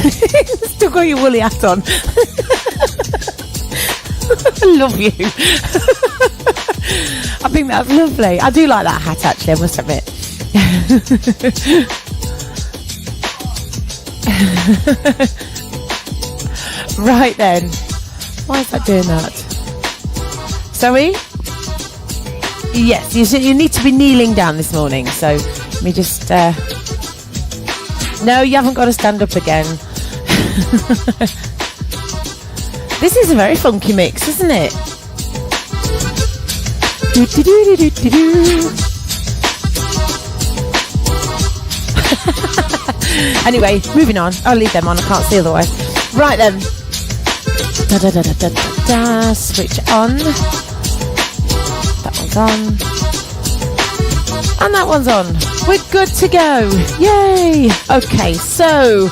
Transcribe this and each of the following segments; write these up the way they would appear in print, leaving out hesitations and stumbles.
Still got your woolly hat on. I love you. I think that's lovely. I do like that hat, actually, I must admit. Right then. Why is that doing that? Sorry? Yes, you need to be kneeling down this morning. So let me just... No, you haven't got to stand up again. This is a very funky mix, isn't it? Anyway, moving on. I'll leave them on. I can't see otherwise. Right then. Da da da da da da. Switch on. That one's on. And that one's on. We're good to go. Yay! Okay, so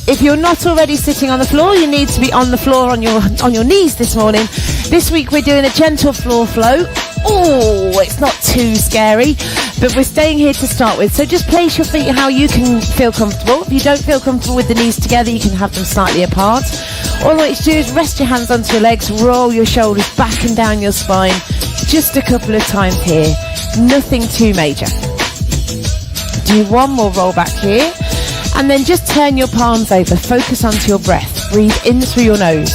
if you're not already sitting on the floor, you need to be on the floor on your knees this morning. This week we're doing a gentle floor float. Oh, it's not too scary, but we're staying here to start with. So just place your feet how you can feel comfortable. If you don't feel comfortable with the knees together, you can have them slightly apart. All I want you to do is rest your hands onto your legs, roll your shoulders back and down your spine. Just a couple of times here. Nothing too major. Do one more roll back here. And then just turn your palms over. Focus onto your breath. Breathe in through your nose.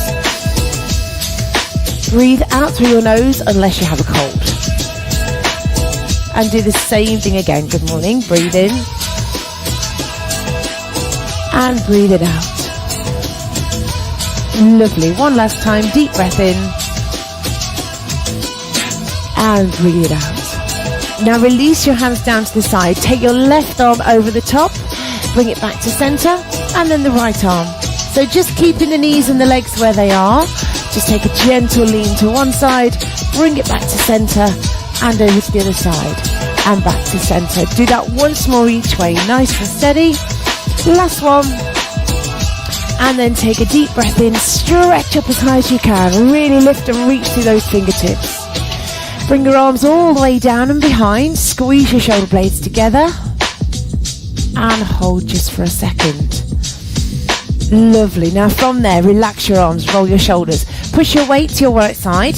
Breathe out through your nose unless you have a cold. And do the same thing again. Good morning. Breathe in. And breathe it out. Lovely. One last time. Deep breath in. And breathe it out. Now release your hands down to the side. Take your left arm over the top. Bring it back to centre. And then the right arm. So just keeping the knees and the legs where they are. Just take a gentle lean to one side. Bring it back to centre. And over to the other side. And back to centre. Do that once more each way. Nice and steady. Last one. And then take a deep breath in. Stretch up as high as you can. Really lift and reach through those fingertips. Bring your arms all the way down and behind. Squeeze your shoulder blades together. And hold just for a second. Lovely. Now from there, relax your arms, roll your shoulders. Push your weight to your right side.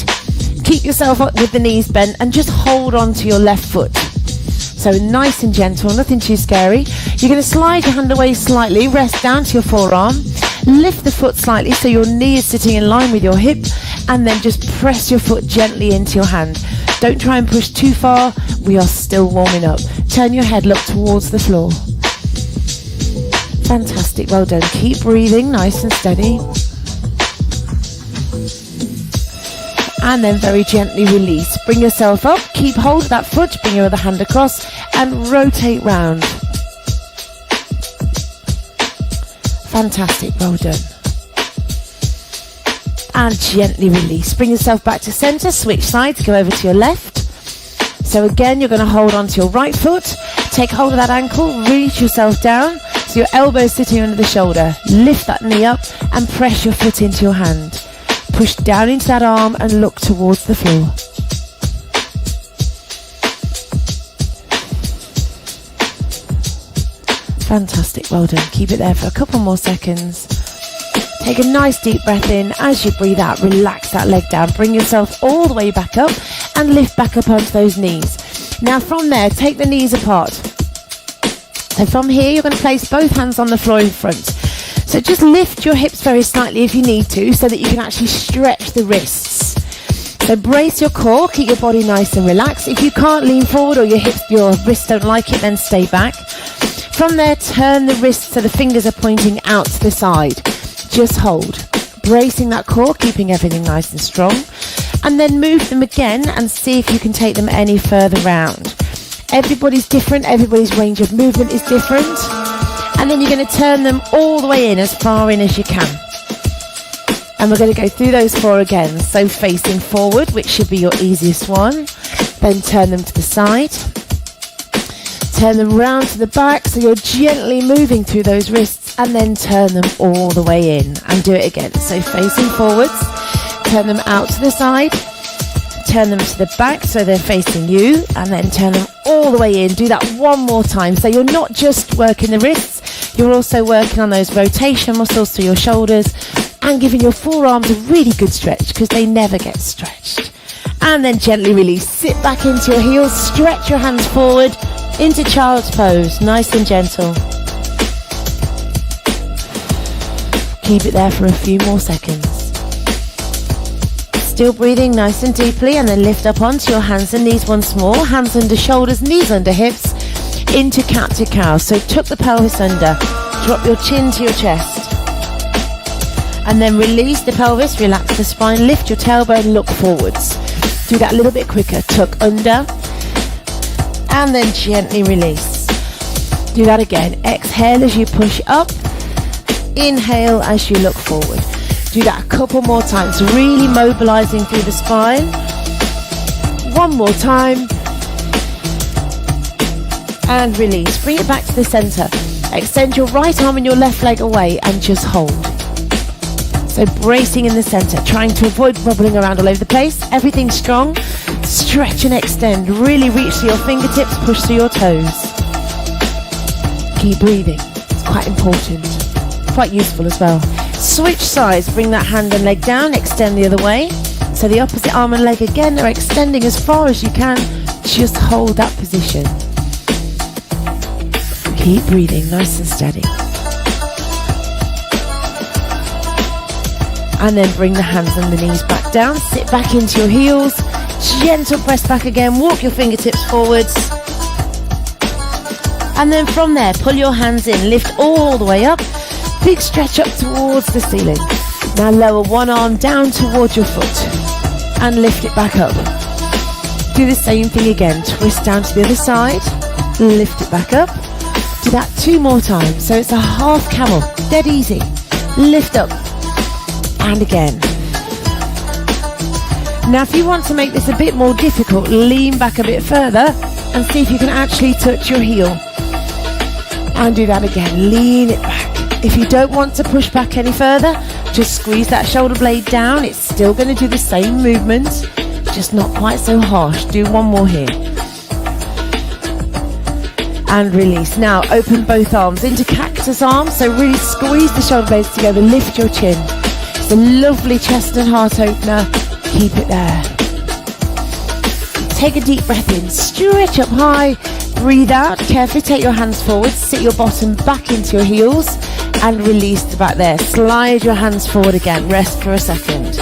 Keep yourself up with the knees bent and just hold on to your left foot. So nice and gentle, nothing too scary. You're going to slide your hand away slightly, rest down to your forearm. Lift the foot slightly so your knee is sitting in line with your hip. And then just press your foot gently into your hand. Don't try and push too far. We are still warming up. Turn your head, look towards the floor. Fantastic, well done. Keep breathing, nice and steady. And then very gently release. Bring yourself up, keep hold of that foot, bring your other hand across and rotate round. Fantastic, well done. And gently release. Bring yourself back to centre, switch sides, go over to your left. So again, you're going to hold on to your right foot, take hold of that ankle, reach yourself down, so your elbow is sitting under the shoulder. Lift that knee up and press your foot into your hand. Push down into that arm and look towards the floor. Fantastic, well done. Keep it there for a couple more seconds. Take a nice deep breath in. As you breathe out, relax that leg down. Bring yourself all the way back up and lift back up onto those knees. Now from there, take the knees apart. So from here, you're going to place both hands on the floor in front. So just lift your hips very slightly if you need to, so that you can actually stretch the wrists. So brace your core, keep your body nice and relaxed. If you can't lean forward or your wrists don't like it, then stay back. From there, turn the wrists so the fingers are pointing out to the side. Just hold, bracing that core, keeping everything nice and strong. And then move them again and see if you can take them any further round. Everybody's different, everybody's range of movement is different. And then you're going to turn them all the way in, as far in as you can. And we're going to go through those 4 again. So facing forward, which should be your easiest one. Then turn them to the side. Turn them round to the back, so you're gently moving through those wrists, and then turn them all the way in. And do it again. So facing forwards, turn them out to the side. Turn them to the back so they're facing you, and then turn them all the way in. Do that one more time. So you're not just working the wrists, You're also working on those rotation muscles through your shoulders and giving your forearms a really good stretch because they never get stretched. And then gently release. Sit back into your heels, stretch your hands forward into child's pose, nice and gentle. Keep it there for a few more seconds. Still breathing nice and deeply, and then lift up onto your hands and knees once more. Hands under shoulders, knees under hips, into cat-to cow. So tuck the pelvis under, drop your chin to your chest. And then release the pelvis, relax the spine, lift your tailbone, look forwards. Do that a little bit quicker. Tuck under, and then gently release. Do that again. Exhale as you push up. Inhale as you look forward. Do that a couple more times, really mobilizing through the spine. One more time. And release. Bring it back to the center. Extend your right arm and your left leg away and just hold. So bracing in the center, trying to avoid wobbling around all over the place. Everything strong. Stretch and extend. Really reach to your fingertips, push through your toes. Keep breathing. It's quite important. Quite useful as well. Switch sides. Bring that hand and leg down. Extend the other way. So the opposite arm and leg again are extending as far as you can. Just hold that position. Keep breathing nice and steady. And then bring the hands and the knees back down. Sit back into your heels. Gentle press back again. Walk your fingertips forwards. And then from there, pull your hands in. Lift all the way up. Big stretch up towards the ceiling. Now lower one arm down towards your foot. And lift it back up. Do the same thing again. Twist down to the other side. Lift it back up. Do that 2 more times. So it's a half camel. Dead easy. Lift up. And again. Now if you want to make this a bit more difficult, lean back a bit further and see if you can actually touch your heel. And do that again. Lean it back. If you don't want to push back any further, just squeeze that shoulder blade down. It's still going to do the same movement, just not quite so harsh. Do one more here. And release. Now open both arms into cactus arms. So really squeeze the shoulder blades together. Lift your chin. It's a lovely chest and heart opener. Keep it there. Take a deep breath in. Stretch up high. Breathe out. Carefully take your hands forward. Sit your bottom back into your heels. And release the back there. Slide your hands forward again. Rest for a second.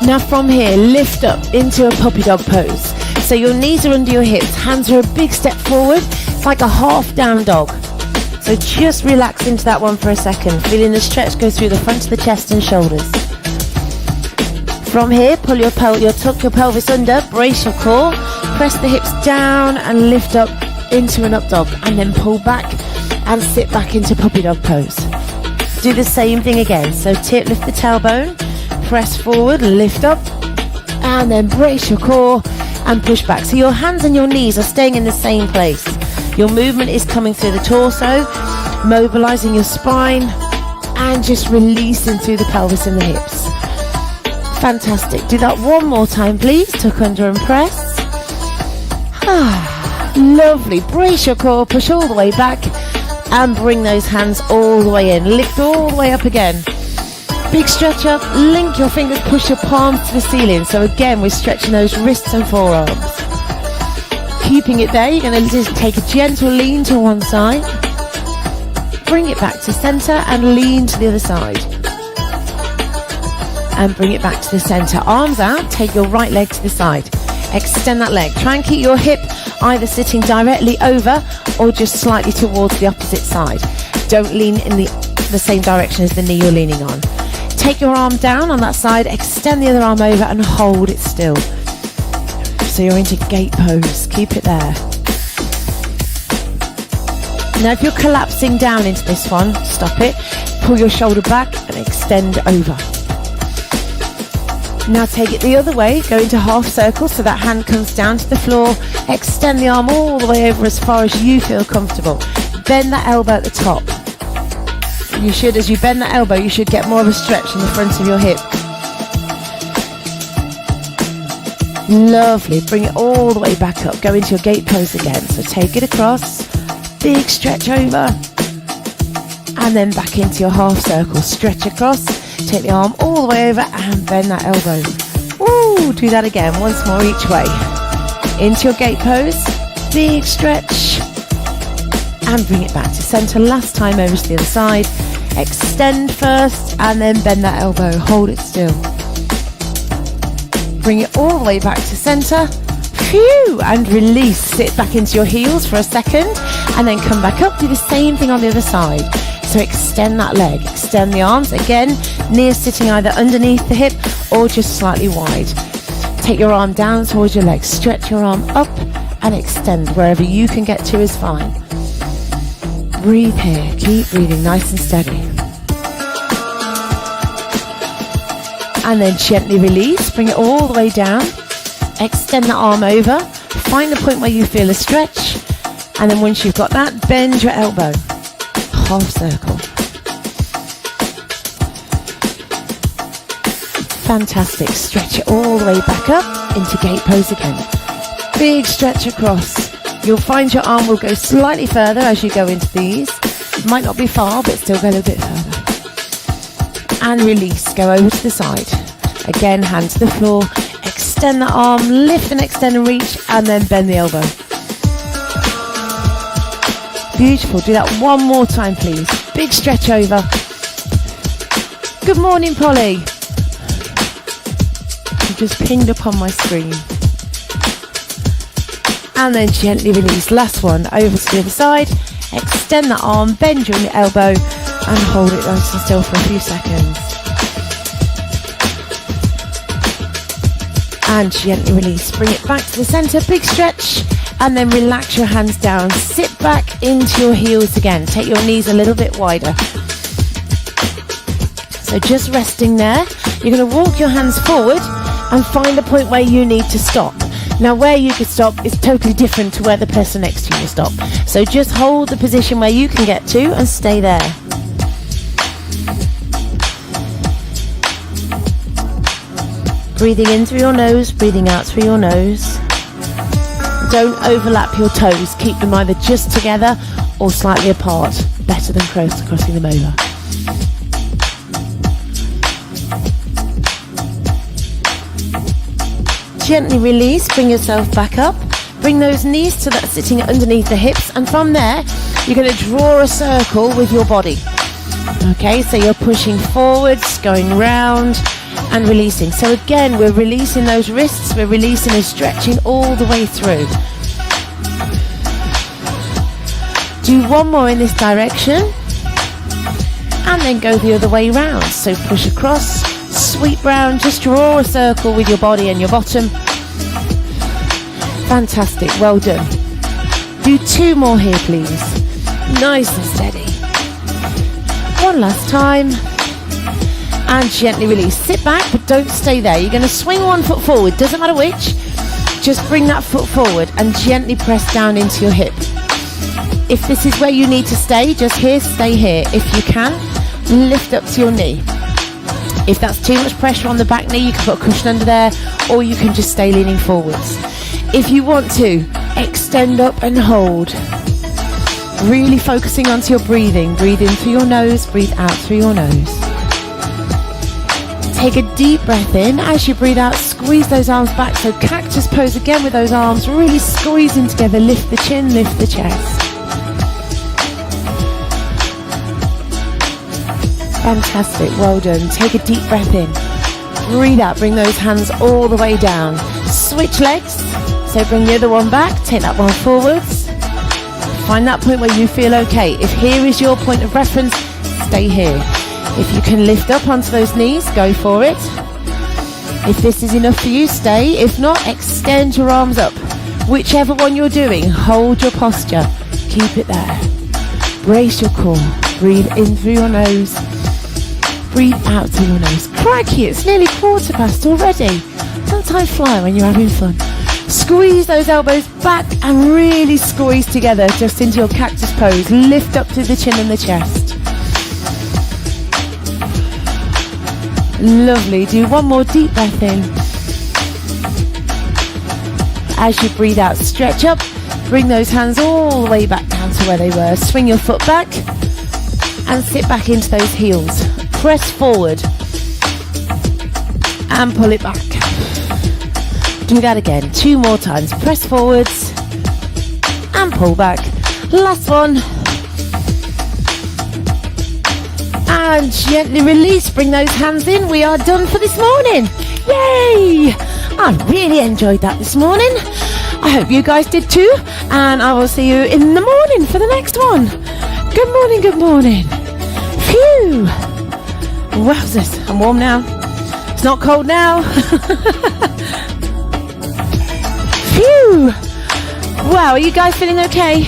Now from here, lift up into a puppy dog pose. So your knees are under your hips. Hands are a big step forward. It's like a half down dog. So just relax into that one for a second. Feeling the stretch go through the front of the chest and shoulders. From here, tuck your pelvis under, brace your core, press the hips down and lift up into an up dog. And then pull back and sit back into puppy dog pose. Do the same thing again. So lift the tailbone, press forward, lift up, and then brace your core and push back. So your hands and your knees are staying in the same place. Your movement is coming through the torso, mobilizing your spine, and just releasing through the pelvis and the hips. Fantastic. Do that one more time, please. Tuck under and press. Lovely. Brace your core, push all the way back, and bring those hands all the way in. Lift all the way up again. Big stretch up, link your fingers, push your palms to the ceiling. So again, we're stretching those wrists and forearms. Keeping it there, you're going to just take a gentle lean to one side. Bring it back to center and lean to the other side. And bring it back to the center. Arms out, take your right leg to the side. Extend that leg. Try and keep your hip either sitting directly over or just slightly towards the opposite side. Don't lean in the same direction as the knee you're leaning on. Take your arm down on that side, extend the other arm over and hold it still. So you're into gate pose. Keep it there. Now if you're collapsing down into this one, stop it. Pull your shoulder back and extend over. Now take it the other way, go into half circle so that hand comes down to the floor. Extend the arm all the way over as far as you feel comfortable. Bend that elbow at the top. You should, as you bend that elbow, you should get more of a stretch in the front of your hip. Lovely. Bring it all the way back up. Go into your gate pose again. So take it across, big stretch over. And then back into your half circle. Stretch across, take the arm all the way over and bend that elbow. Woo, do that again, once more each way. Into your gate pose, big stretch. And bring it back to center. Last time over to the other side. Extend first and then bend that elbow. Hold it still. Bring it all the way back to center. Phew, and release. Sit back into your heels for a second and then come back up. Do the same thing on the other side. So extend that leg. Extend the arms. Again, knees sitting either underneath the hip or just slightly wide. Take your arm down towards your leg. Stretch your arm up and extend. Wherever you can get to is fine. Breathe here. Keep breathing nice and steady. And then gently release. Bring it all the way down. Extend the arm over. Find the point where you feel a stretch. And then once you've got that, bend your elbow. Half circle. Fantastic. Stretch it all the way back up into gate pose again. Big stretch across. You'll find your arm will go slightly further as you go into these. Might not be far, but still go a little bit further. And release. Go over to the side. Again, hand to the floor. Extend the arm, lift and extend and reach, and then bend the elbow. Beautiful. Do that one more time, please. Big stretch over. Good morning, Polly. You just pinged up on my screen. And then gently release. Last one. Over to the other side. Extend that arm, bend your elbow, and hold it nice and still for a few seconds. And gently release. Bring it back to the center. Big stretch. And then relax your hands down. Sit back into your heels again. Take your knees a little bit wider. So just resting there. You're going to walk your hands forward and find the point where you need to stop. Now where you could stop is totally different to where the person next to you will stop. So just hold the position where you can get to and stay there. Breathing in through your nose, breathing out through your nose. Don't overlap your toes. Keep them either just together or slightly apart. Better than crossing them over. Gently release, bring yourself back up. Bring those knees to that sitting underneath the hips, and from there you're going to draw a circle with your body. Okay, so you're pushing forwards, going round and releasing. So again, we're releasing those wrists, we're releasing and stretching all the way through. Do one more in this direction and then go the other way round. So push across, sweep round, just draw a circle with your body and your bottom. Fantastic, well done. Do two more here, please. Nice and steady. One last time. And gently release. Sit back, but don't stay there. You're going to swing one foot forward, doesn't matter which. Just bring that foot forward and gently press down into your hip. If this is where you need to stay, just here, stay here. If you can, lift up to your knee. If that's too much pressure on the back knee, you can put a cushion under there, or you can just stay leaning forwards. If you want to, extend up and hold. Really focusing onto your breathing. Breathe in through your nose, breathe out through your nose. Take a deep breath in. As you breathe out, squeeze those arms back. So cactus pose again with those arms really squeezing together. Lift the chin, lift the chest. Fantastic, well done. Take a deep breath in. Breathe out, bring those hands all the way down. Switch legs. So bring the other one back, take that one forwards. Find that point where you feel okay. If here is your point of reference, stay here. If you can lift up onto those knees, go for it. If this is enough for you, stay. If not, extend your arms up. Whichever one you're doing, hold your posture. Keep it there. Brace your core. Breathe in through your nose. Breathe out through your nose. Crikey, it's nearly 1:15 already. Don't time fly when you're having fun. Squeeze those elbows back and really squeeze together just into your cactus pose. Lift up to the chin and the chest. Lovely. Do one more deep breath in. As you breathe out, stretch up, Bring those hands all the way back down to where they were. Swing your foot back and sit back into those heels. Press forward and pull it back. Do that again 2 more times. Press forwards and pull back. Last one. And gently release. Bring those hands in. We are done for this morning. Yay! I really enjoyed that this morning. I hope you guys did too. And I will see you in the morning for the next one. Good morning, good morning. Phew. Wowzers. I'm warm now. It's not cold now. Phew. Wow, are you guys feeling okay?